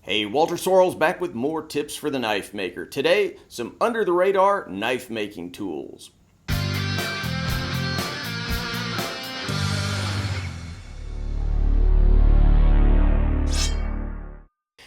Hey, Walter Sorrells back with more tips for the knife maker. Today, some under the radar knife making tools.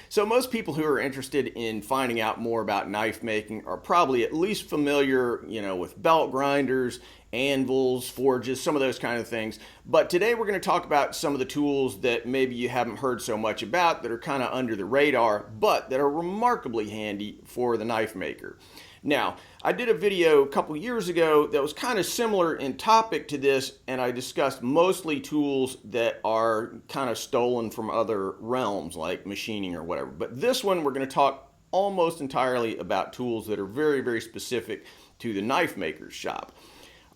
So most people who are interested in finding out more about knife making are probably at least familiar, with belt grinders, anvils, forges, some of those kind of things. But today we're going to talk about some of the tools that maybe you haven't heard so much about that are kind of under the radar, but that are remarkably handy for the knife maker. Now, I did a video a couple years ago that was kind of similar in topic to this, and I discussed mostly tools that are kind of stolen from other realms like machining or whatever. But this one, we're going to talk almost entirely about tools that are very, very specific to the knife maker's shop.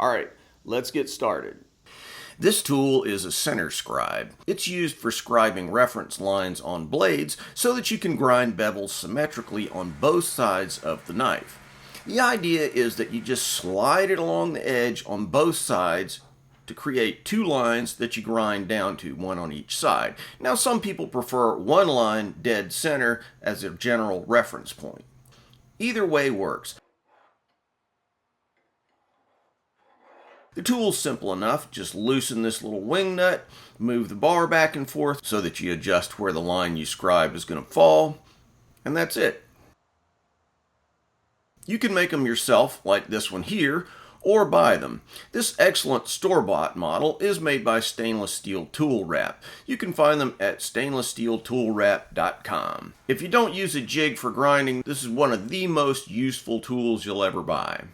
All right, let's get started. This tool is a center scribe. It's used for scribing reference lines on blades so that you can grind bevels symmetrically on both sides of the knife. The idea is that you just slide it along the edge on both sides to create two lines that you grind down to, one on each side. Now, some people prefer one line dead center as a general reference point. Either way works. The tool's simple enough. Just loosen this little wing nut, move the bar back and forth so that you adjust where the line you scribe is going to fall, and that's it. You can make them yourself, like this one here, or buy them. This excellent store-bought model is made by Stainless Steel Tool Wrap. You can find them at stainlesssteeltoolwrap.com. If you don't use a jig for grinding, this is one of the most useful tools you'll ever buy.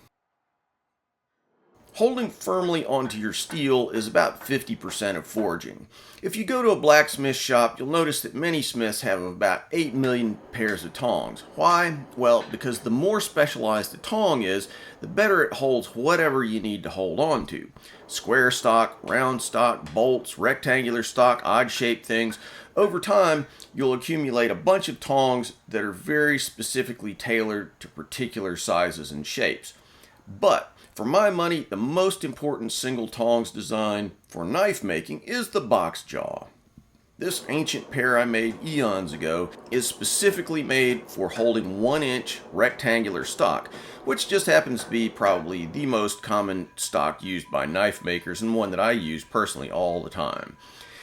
Holding firmly onto your steel is about 50% of forging. If you go to a blacksmith shop, you'll notice that many smiths have about 8 million pairs of tongs. Why? Well, because the more specialized the tong is, the better it holds whatever you need to hold on to. Square stock, round stock, bolts, rectangular stock, odd-shaped things. Over time, you'll accumulate a bunch of tongs that are very specifically tailored to particular sizes and shapes. But for my money, the most important single tongs design for knife making is the box jaw. This ancient pair I made eons ago is specifically made for holding 1-inch rectangular stock, which just happens to be probably the most common stock used by knife makers and one that I use personally all the time.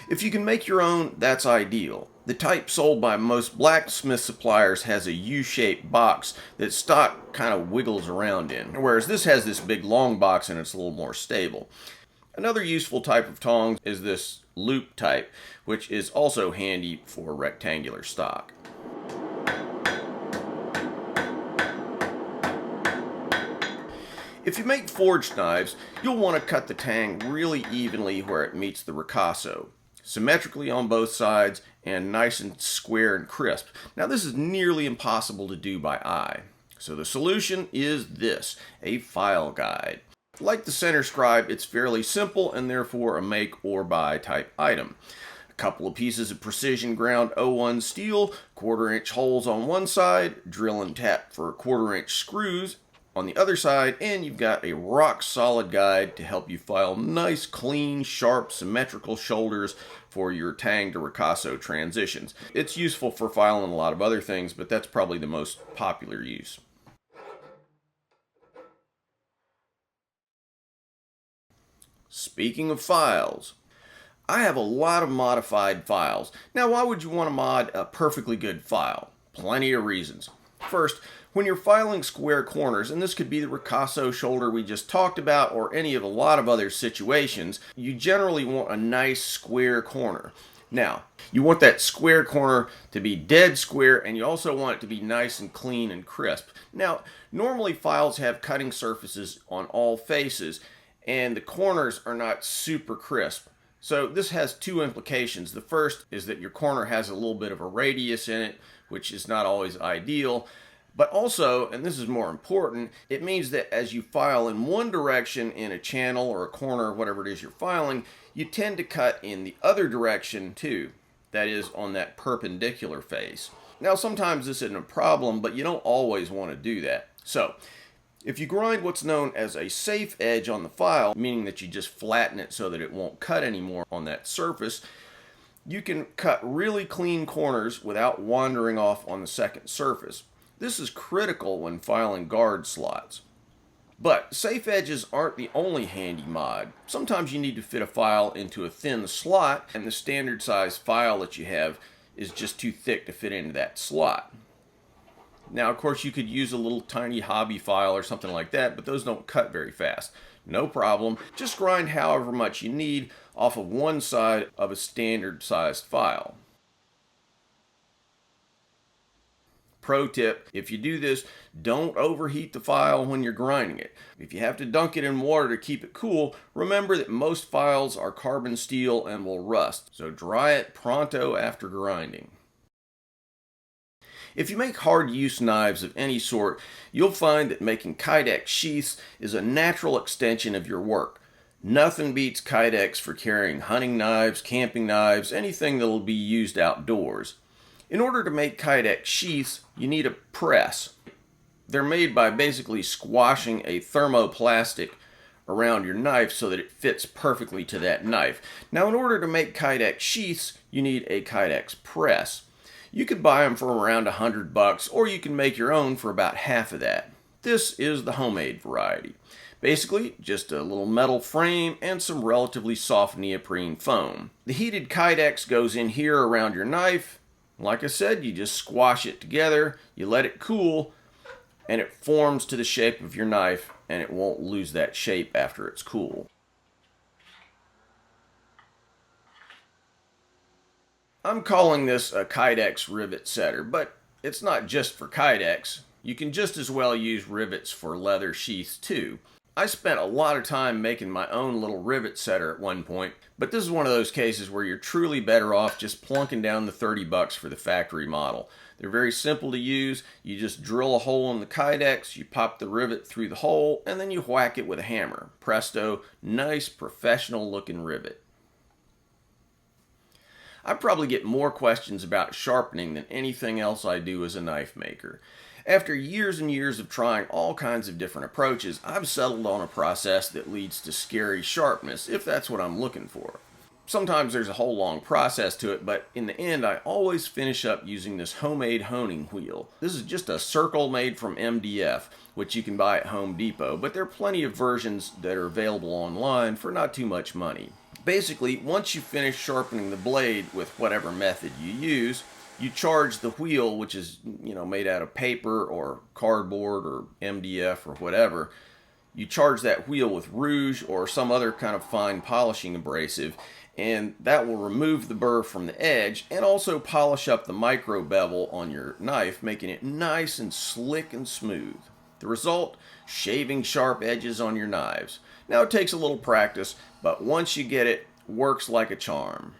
If you can make your own, that's ideal. The type sold by most blacksmith suppliers has a U-shaped box that stock kind of wiggles around in, whereas this has this big long box and it's a little more stable. Another useful type of tongs is this loop type, which is also handy for rectangular stock. If you make forged knives, you'll want to cut the tang really evenly where it meets the ricasso, symmetrically on both sides, and nice and square and crisp. Now, this is nearly impossible to do by eye. So the solution is this, a file guide. Like the center scribe, it's fairly simple and therefore a make or buy type item. A couple of pieces of precision ground 01 steel, 1/4-inch holes on one side, drill and tap for 1/4-inch screws on the other side, and you've got a rock solid guide to help you file nice, clean, sharp, symmetrical shoulders for your tang to ricasso transitions. It's useful for filing a lot of other things, but that's probably the most popular use. Speaking of files, I have a lot of modified files. Now, why would you want to mod a perfectly good file? Plenty of reasons. First, when you're filing square corners, and this could be the ricasso shoulder we just talked about or any of a lot of other situations, you generally want a nice square corner. Now, you want that square corner to be dead square, and you also want it to be nice and clean and crisp. Now, normally files have cutting surfaces on all faces, and the corners are not super crisp. So this has two implications. The first is that your corner has a little bit of a radius in it, which is not always ideal. But also, and this is more important, it means that as you file in one direction in a channel or a corner, whatever it is you're filing, you tend to cut in the other direction too. That is, on that perpendicular face. Now, sometimes this isn't a problem, but you don't always want to do that. So, if you grind what's known as a safe edge on the file, meaning that you just flatten it so that it won't cut anymore on that surface, You can cut really clean corners without wandering off on the second surface. This is critical when filing guard slots. But safe edges aren't the only handy mod. Sometimes you need to fit a file into a thin slot, and the standard size file that you have is just too thick to fit into that slot. Now, of course, you could use a little tiny hobby file or something like that, but those don't cut very fast. No problem. Just grind however much you need off of one side of a standard sized file. Pro tip, if you do this, don't overheat the file when you're grinding it. If you have to dunk it in water to keep it cool, remember that most files are carbon steel and will rust, so dry it pronto after grinding. If you make hard use knives of any sort, you'll find that making Kydex sheaths is a natural extension of your work. Nothing beats Kydex for carrying hunting knives, camping knives, anything that will be used outdoors. In order to make Kydex sheaths, you need a press. They're made by basically squashing a thermoplastic around your knife so that it fits perfectly to that knife. Now, in order to make Kydex sheaths, you need a Kydex press. You could buy them for around $100, or you can make your own for about half of that. This is the homemade variety. Basically, just a little metal frame and some relatively soft neoprene foam. The heated Kydex goes in here around your knife. Like I said, you just squash it together, you let it cool, and it forms to the shape of your knife, and it won't lose that shape after it's cool. I'm calling this a Kydex rivet setter, but it's not just for Kydex. You can just as well use rivets for leather sheaths too. I spent a lot of time making my own little rivet setter at one point, but this is one of those cases where you're truly better off just plunking down the $30 for the factory model. They're very simple to use. You just drill a hole in the Kydex, you pop the rivet through the hole, and then you whack it with a hammer. Presto, nice professional looking rivet. I probably get more questions about sharpening than anything else I do as a knife maker. After years and years of trying all kinds of different approaches, I've settled on a process that leads to scary sharpness, if that's what I'm looking for. Sometimes there's a whole long process to it, but in the end I always finish up using this homemade honing wheel. This is just a circle made from MDF, which you can buy at Home Depot, but there are plenty of versions that are available online for not too much money. Basically, once you finish sharpening the blade with whatever method you use, you charge the wheel, which is, made out of paper or cardboard or MDF or whatever. You charge that wheel with rouge or some other kind of fine polishing abrasive, and that will remove the burr from the edge and also polish up the micro bevel on your knife, making it nice and slick and smooth. The result? Shaving sharp edges on your knives. Now, it takes a little practice, but once you get it, works like a charm.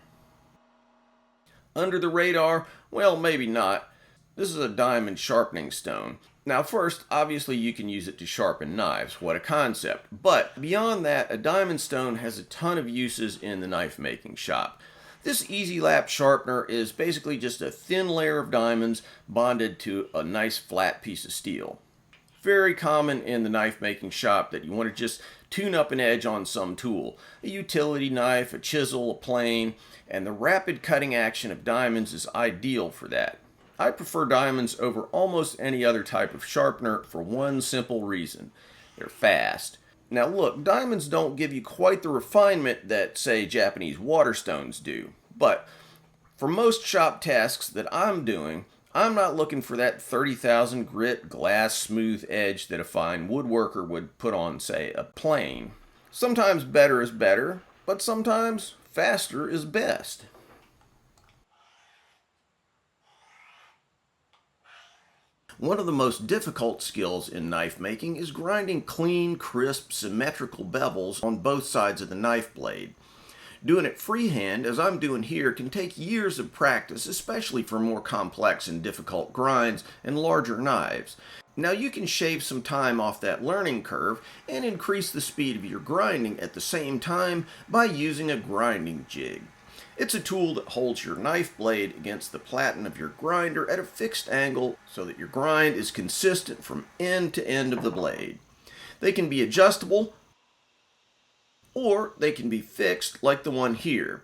Under the radar? Well, maybe not. This is a diamond sharpening stone. Now, first, obviously you can use it to sharpen knives. What a concept. But beyond that, a diamond stone has a ton of uses in the knife making shop. This easy lap sharpener is basically just a thin layer of diamonds bonded to a nice flat piece of steel. Very common in the knife making shop that you want to just tune up an edge on some tool. A utility knife, a chisel, a plane, and the rapid cutting action of diamonds is ideal for that. I prefer diamonds over almost any other type of sharpener for one simple reason. They're fast. Now look, diamonds don't give you quite the refinement that, say, Japanese water stones do, but for most shop tasks that I'm doing, I'm not looking for that 30,000 grit glass smooth edge that a fine woodworker would put on, say, a plane. Sometimes better is better, but sometimes faster is best. One of the most difficult skills in knife making is grinding clean, crisp, symmetrical bevels on both sides of the knife blade. Doing it freehand, as I'm doing here, can take years of practice, especially for more complex and difficult grinds and larger knives. Now you can shave some time off that learning curve and increase the speed of your grinding at the same time by using a grinding jig. It's a tool that holds your knife blade against the platen of your grinder at a fixed angle so that your grind is consistent from end to end of the blade. They can be adjustable, or they can be fixed like the one here.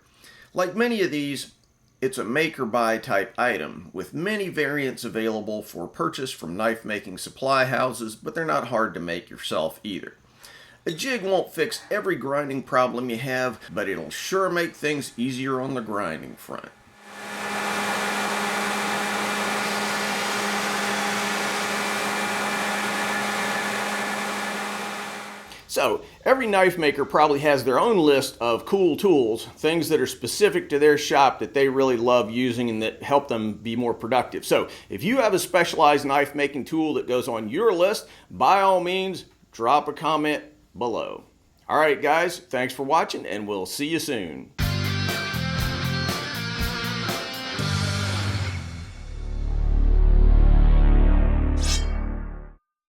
Like many of these, It's a make-or-buy type item, with many variants available for purchase from knife-making supply houses, but they're not hard to make yourself either. A jig won't fix every grinding problem you have, but it'll sure make things easier on the grinding front. So, every knife maker probably has their own list of cool tools, things that are specific to their shop that they really love using and that help them be more productive. So, if you have a specialized knife making tool that goes on your list, by all means, drop a comment below. All right, guys, thanks for watching, and we'll see you soon.